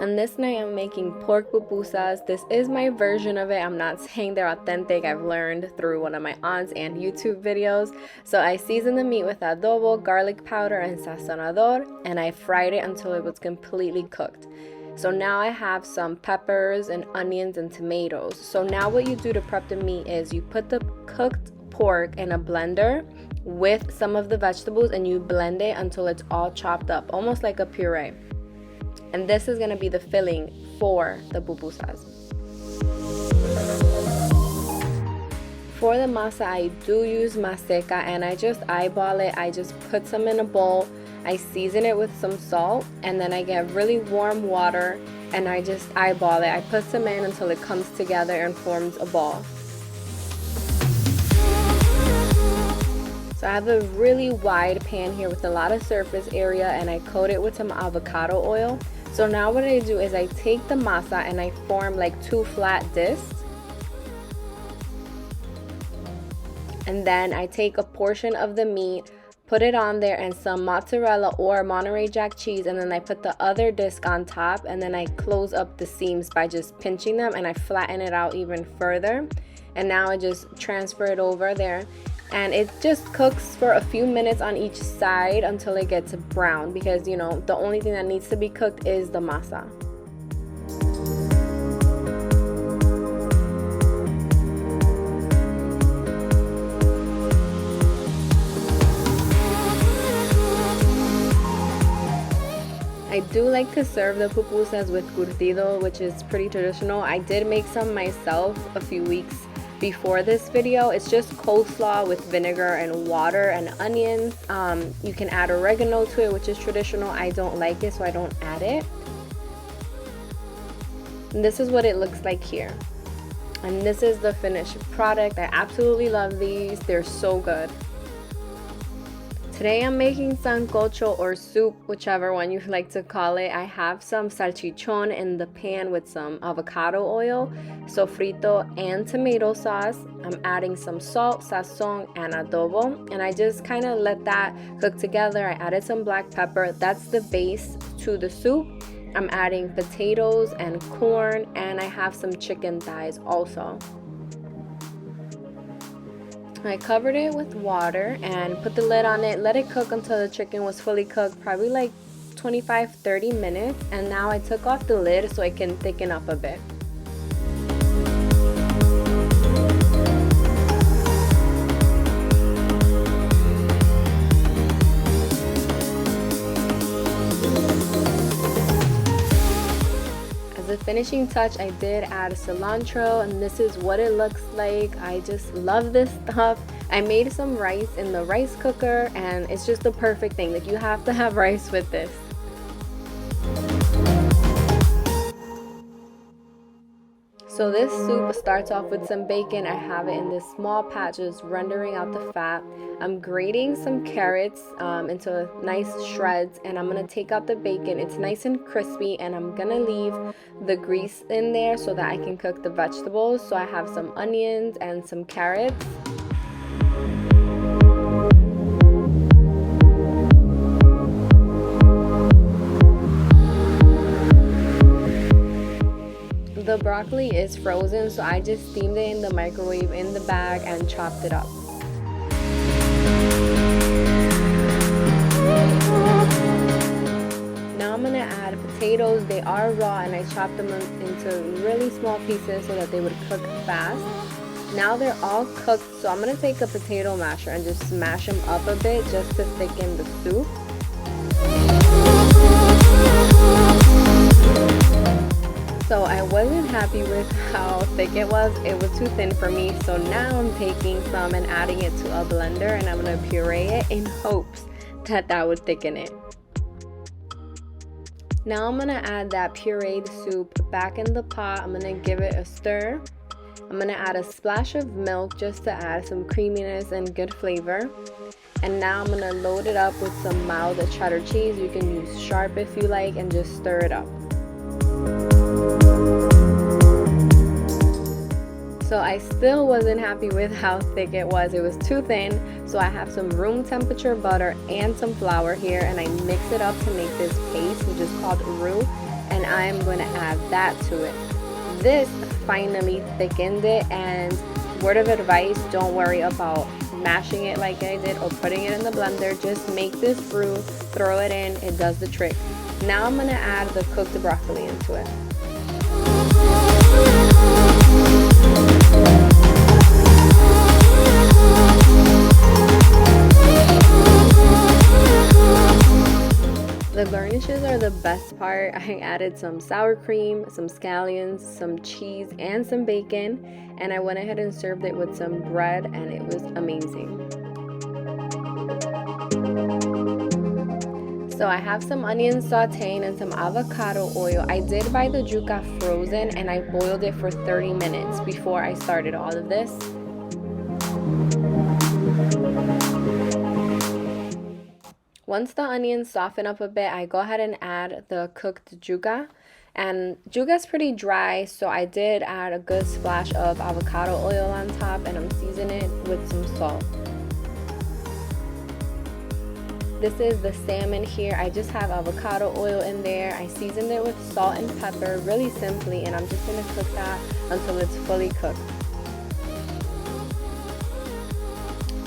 And this night I'm making pork pupusas. This is my version of it. I'm not saying they're authentic. I've learned through one of my aunts and YouTube videos. So I seasoned the meat with adobo, garlic powder, and sazonador, and I fried it until it was completely cooked. So now I have some peppers and onions and tomatoes. So now what you do to prep the meat is you put the cooked pork in a blender with some of the vegetables and you blend it until it's all chopped up, almost like a puree. And this is going to be the filling for the pupusas. For the masa, I do use maseca and I just eyeball it. I just put some in a bowl. I season it with some salt and then I get really warm water and I just eyeball it. I put some in until it comes together and forms a ball. So I have a really wide pan here with a lot of surface area and I coat it with some avocado oil. So now what I do is I take the masa and I form like 2 flat discs. And then I take a portion of the meat, put it on there and some mozzarella or Monterey Jack cheese, and then I put the other disc on top and then I close up the seams by just pinching them and I flatten it out even further. And now I just transfer it over there. And it just cooks for a few minutes on each side until it gets brown, because you know the only thing that needs to be cooked is the masa. I do like to serve the pupusas with curtido, which is pretty traditional. I did make some myself a few weeks before this video. It's just coleslaw with vinegar and water and onions. You can add oregano to it, which is traditional. I don't like it, so I don't add it. And this is what it looks like here. And this is the finished product. I absolutely love these. They're so good. Today I'm making sancocho or soup, whichever one you like to call it. I have some salchichon in the pan with some avocado oil, sofrito, and tomato sauce. I'm adding some salt, sazon, and adobo, and I just kind of let that cook together. I added some black pepper. That's the base to the soup. I'm adding potatoes and corn, and I have some chicken thighs also. I covered it with water and put the lid on it, let it cook until the chicken was fully cooked, probably like 25-30 minutes. And now I took off the lid so it can thicken up a bit. As a finishing touch, I did add cilantro, and this is what it looks like. I just love this stuff. I made some rice in the rice cooker and it's just the perfect thing. Like, you have to have rice with this. So this soup starts off with some bacon. I have it in this small pat, just rendering out the fat. I'm grating some carrots into nice shreds, and I'm gonna take out the bacon. It's nice and crispy, and I'm gonna leave the grease in there so that I can cook the vegetables. So I have some onions and some carrots. The broccoli is frozen, so I just steamed it in the microwave in the bag and chopped it up. Now I'm gonna add potatoes. They are raw and I chopped them into really small pieces so that they would cook fast. Now they're all cooked, so I'm gonna take a potato masher and just smash them up a bit just to thicken the soup. So I wasn't happy with how thick it was. It was too thin for me. So now I'm taking some and adding it to a blender, and I'm gonna puree it in hopes that that would thicken it. Now I'm gonna add that pureed soup back in the pot. I'm gonna give it a stir. I'm gonna add a splash of milk just to add some creaminess and good flavor. And now I'm gonna load it up with some mild cheddar cheese. You can use sharp if you like, and just stir it up. So I still wasn't happy with how thick it was. It was too thin. So I have some room temperature butter and some flour here, and I mix it up to make this paste, which is called roux. And I I'm going to add that to it. This finally thickened it, and word of advice, don't worry about mashing it like I did or putting it in the blender. Just make this brew, throw it in, it does the trick. Now I'm going to add the cooked broccoli into it. The garnishes are the best part. I added some sour cream, some scallions, some cheese, and some bacon, and I went ahead and served it with some bread, and it was amazing. So I have some onions sauteing and some avocado oil. I did buy the YUCA frozen, and I boiled it for 30 minutes before I started all of this. Once the onions soften up a bit, I go ahead and add the cooked YUCA. And YUCA's pretty dry, so I did add a good splash of avocado oil on top, and I'm seasoning it with some salt. This is the salmon here. I just have avocado oil in there. I seasoned it with salt and pepper really simply, and I'm just going to cook that until it's fully cooked.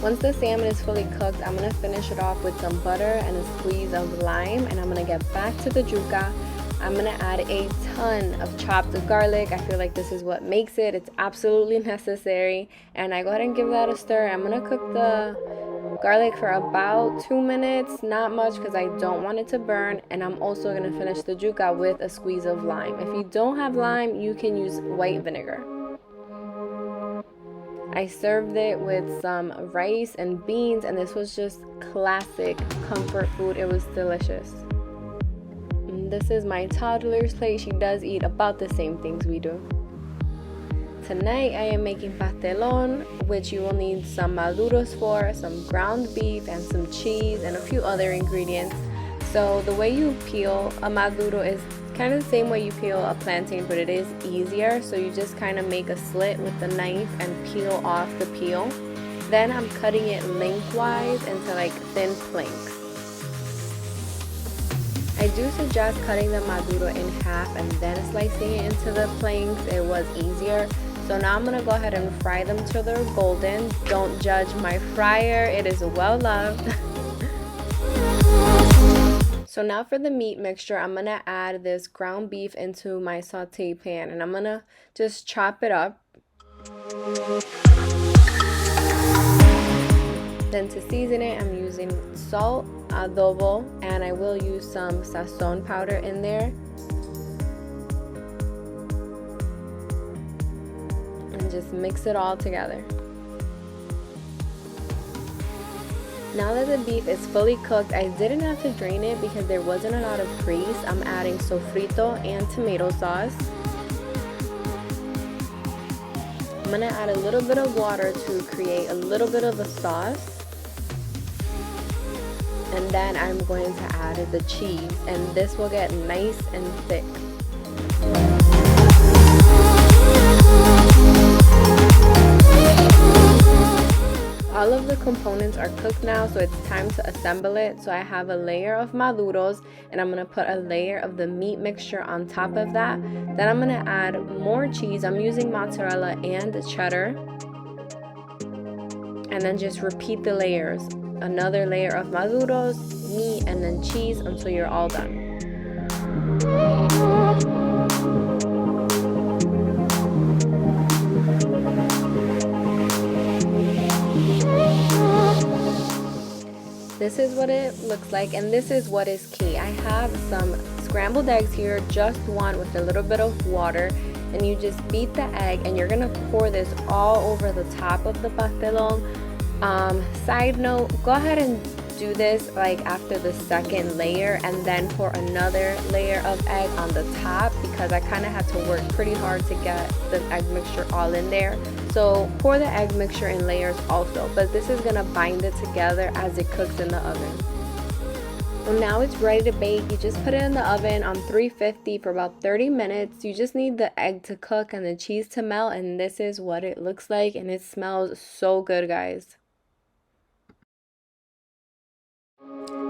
Once the salmon is fully cooked, I'm going to finish it off with some butter and a squeeze of lime, and I'm going to get back to the YUCA. I'm going to add a ton of chopped garlic. I feel like this is what makes it. It's absolutely necessary. And I go ahead and give that a stir. I'm going to cook the garlic for about 2 minutes, not much because I don't want it to burn. And I'm also going to finish the YUCA with a squeeze of lime. If you don't have lime, you can use white vinegar. I served it with some rice and beans, and this was just classic comfort food. It was delicious. This is my toddler's plate. She does eat about the same things we do. Tonight I am making pastelon, which you will need some maduros for, some ground beef, and some cheese, and a few other ingredients. So the way you peel a maduro is kind of the same way you peel a plantain, but it is easier. So you just kind of make a slit with the knife and peel off the peel. Then I'm cutting it lengthwise into like thin planks. I do suggest cutting the maduro in half and then slicing it into the planks. It was easier. So now I'm going to go ahead and fry them till they're golden. Don't judge my fryer. It is well loved. So now for the meat mixture, I'm going to add this ground beef into my saute pan, and I'm going to just chop it up. Then to season it, I'm using salt, adobo, and I will use some sazon powder in there. And just mix it all together. Now that the beef is fully cooked, I didn't have to drain it because there wasn't a lot of grease. I'm adding sofrito and tomato sauce. I'm going to add a little bit of water to create a little bit of a sauce. And then I'm going to add the cheese, and this will get nice and thick. All of the components are cooked now, so it's time to assemble it. So I have a layer of maduros, and I'm going to put a layer of the meat mixture on top of that. Then I'm going to add more cheese. I'm using mozzarella and cheddar. And then just repeat the layers. Another layer of maduros, meat, and then cheese until you're all done. This is what it looks like, and this is what is key. I have some scrambled eggs here, just one with a little bit of water, and you just beat the egg, and you're gonna pour this all over the top of the pastelon. Side note, go ahead and do this like after the second layer, and then pour another layer of egg on the top, because I kind of had to work pretty hard to get the egg mixture all in there. So pour the egg mixture in layers also, but this is gonna bind it together as it cooks in the oven. Well, now it's ready to bake. You just put it in the oven on 350 for about 30 minutes. You just need the egg to cook and the cheese to melt, and this is what it looks like, and it smells so good, guys.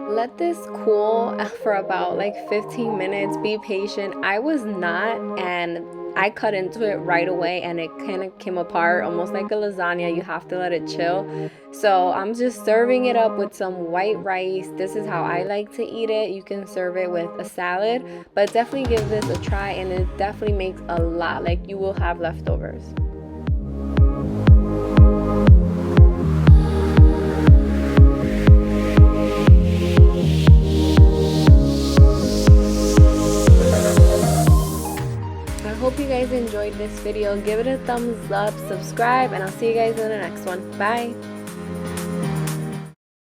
Let this cool for about like 15 minutes. Be patient. I was not, and I cut into it right away and it kind of came apart almost like a lasagna. You have to let it chill. So I'm just serving it up with some white rice. This is how I like to eat it. You can serve it with a salad, but definitely give this a try, and it definitely makes a lot. Like, you will have leftovers. Hope you guys enjoyed this video. Give it a thumbs up, subscribe, and I'll see you guys in the next one. Bye.